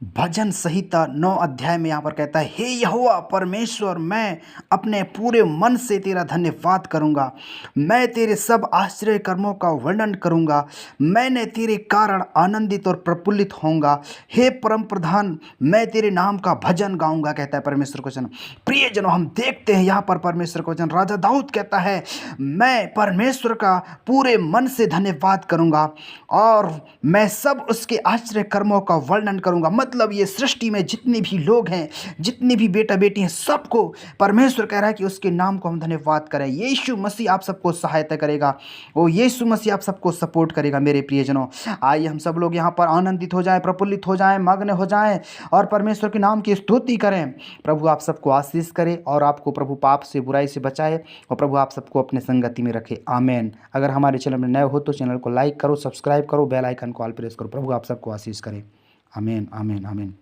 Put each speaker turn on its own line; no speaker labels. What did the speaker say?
भजन संहिता 9 अध्याय में यहाँ पर कहता है, हे यहोवा परमेश्वर, मैं अपने पूरे मन से तेरा धन्यवाद करूँगा। मैं तेरे सब आश्चर्य कर्मों का वर्णन करूँगा। मैंने तेरे कारण आनंदित और प्रफुल्लित होऊंगा। हे परम प्रधान, मैं तेरे नाम का भजन गाऊंगा, कहता है परमेश्वर का वचन। प्रियजनों, हम देखते हैं यहाँ पर परमेश्वर का वचन, राजा दाऊद कहता है, मैं परमेश्वर का पूरे मन से धन्यवाद करूँगा और मैं सब उसके आश्चर्य कर्मों का वर्णन करूँगा। मतलब ये सृष्टि में जितने भी लोग हैं, जितने भी बेटा बेटी हैं, सबको परमेश्वर कह रहा है कि उसके नाम को हम धन्यवाद करें। यीशु मसीह आप सबको सहायता करेगा, वो यीशु मसीह आप सबको सपोर्ट करेगा। मेरे प्रियजनों, आइए हम सब लोग यहाँ पर आनंदित हो जाएं, प्रफुल्लित हो जाएं, मग्न हो जाएं और परमेश्वर के नाम की स्तुति करें। प्रभु आप सबको आशीष करे और आपको प्रभु पाप से, बुराई से बचाए और प्रभु आप सबको अपने संगति में रखे। आमेन। अगर हमारे चैनल में नए हो तो चैनल को लाइक करो, सब्सक्राइब करो, बेल आइकन को ऑल प्रेस करो। प्रभु आप सबको आशीष करे। आमीन, आमीन, आमीन।